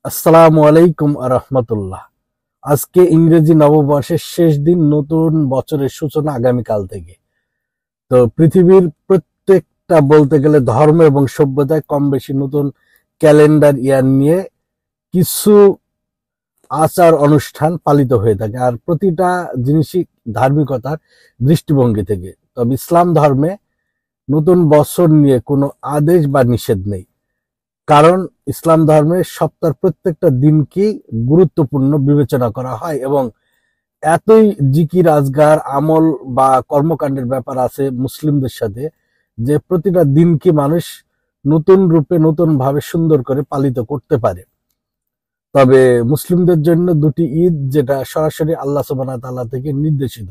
আসসালামু আলাইকুম আরহামতুল্লাহ। আজকে ইংরেজি নববর্ষের শেষ দিন, নতুন বছরের সূচনা আগামীকাল থেকে। তো পৃথিবীর প্রত্যেকটা বলতে গেলে ধর্ম এবং সভ্যতায় কম বেশি নতুন ক্যালেন্ডার ইয়ার নিয়ে কিছু আচার অনুষ্ঠান পালিত হয়ে থাকে, আর প্রতিটা জিনিসই ধার্মিকতার দৃষ্টিভঙ্গি থেকে। তবে ইসলাম ধর্মে নতুন বছর নিয়ে কোনো আদেশ বা নিষেধ নেই, কারণ ইসলাম ধর্মে সপ্তাহের প্রত্যেকটা দিনকেই গুরুত্বপূর্ণ বিবেচনা করা হয় এবং এতই জিকির আজগার আমল বা কর্মকাণ্ডের ব্যাপার আছে মুসলিমদের সাথে, যে প্রতিটা দিনকে মানুষ নতুন রূপে নতুন ভাবে সুন্দর করে পালিত করতে পারে। তবে মুসলিমদের জন্য দুটি ঈদ, যেটা সরাসরি আল্লাহ সুবহানাহু ওয়া তাআলা থেকে নির্দেশিত।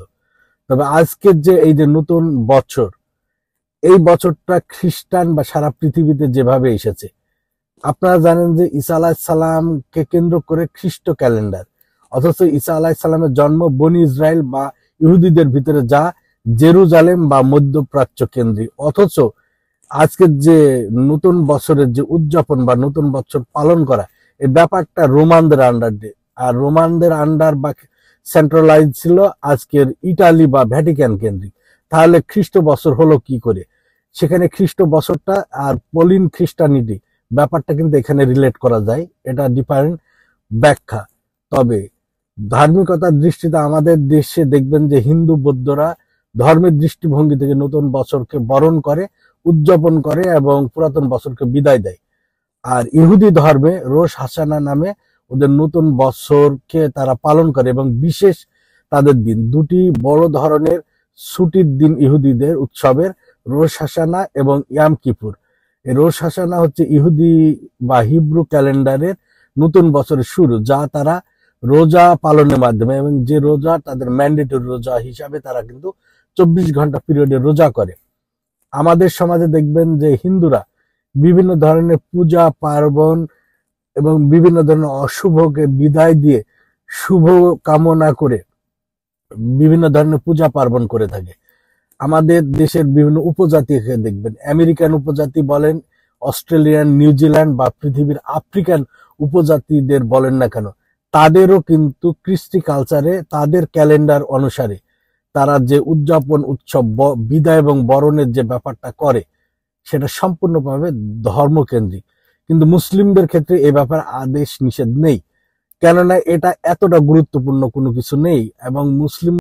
তবে আজকের যে এই যে নতুন বছর, এই বছরটা খ্রিস্টান বা সারা পৃথিবীতে যেভাবে এসেছে, আপনারা জানেন যে ঈসা আলাইহিসসালামকে কেন্দ্র করে খ্রিস্ট ক্যালেন্ডার, অথচ ঈসা আলাইহিসসালামের জন্ম বনি ইসরায়েল বা ইহুদিদের ভিতরে, যা জেরুজালেম বা মধ্যপ্রাচ্য কেন্দ্রিক। অথচ আজকের যে নতুন বছরের যে উদযাপন বা নতুন বছর পালন করা, এই ব্যাপারটা রোমানদের আন্ডারে, আর রোমানদের আন্ডার বা সেন্ট্রালাইজ ছিল আজকের ইটালি বা ভ্যাটিকান কেন্দ্রিক। তাহলে খ্রিস্ট বছর হলো কি করে? সেখানে খ্রিস্ট বছরটা আর পলিন খ্রিস্টানিটি ব্যাপারটা কিন্তু এখানে রিলেট করা যায়, এটা ডিফারেন্ট ব্যাখ্যা। তবে ধার্মিকতার দৃষ্টিতে আমাদের দেশে দেখবেন যে হিন্দু বৌদ্ধরা ধর্মের দৃষ্টিভঙ্গি থেকে নতুন বছরকে বরণ করে, উদযাপন করে এবং পুরাতন বছরকে বিদায় দেয়। আর ইহুদি ধর্মে রোশ হাসানা নামে ওদের নতুন বছরকে তারা পালন করে এবং বিশেষ তাদের দিন দুটি বড় ধরনের ছুটির দিন ইহুদিদের উৎসবের, রোশ হাসানা এবং ইয়াম কিপুর। এই রোশ হাসানা হচ্ছে ইহুদি বা হিব্রু ক্যালেন্ডারের নতুন বছরের শুরু, যা তারা রোজা পালনের মাধ্যমে, এবং যে রোজা তাদের ম্যান্ডেটরি রোজা হিসাবে তারা কিন্তু 24 ঘন্টা পিরিয়ডে রোজা করে। আমাদের সমাজে দেখবেন যে হিন্দুরা বিভিন্ন ধরনের পূজা পার্বণ এবং বিভিন্ন ধরনের অশুভকে বিদায় দিয়ে শুভ কামনা করে বিভিন্ন ধরনের পূজা পার্বণ করে থাকে। আমাদের দেশের বিভিন্ন উপজাতিকে দেখবেন, আমেরিকান উপজাতি বলেন, অস্ট্রেলিয়ান, নিউজিল্যান্ড বা পৃথিবীর আফ্রিকান উপজাতিদের বলেন না কেন, তাদেরও কিন্তু কৃষ্টি কালচারে তাদের ক্যালেন্ডার অনুসারে তারা যে উদযাপন উৎসব বিদায় এবং বরণের যে ব্যাপারটা করে, সেটা সম্পূর্ণভাবে ধর্মকেন্দ্রিক। কিন্তু মুসলিমদের ক্ষেত্রে এ ব্যাপারে আদেশ নিষেধ নেই, কেননা এটা এতটা গুরুত্বপূর্ণ কোনো কিছু নেই এবং মুসলিম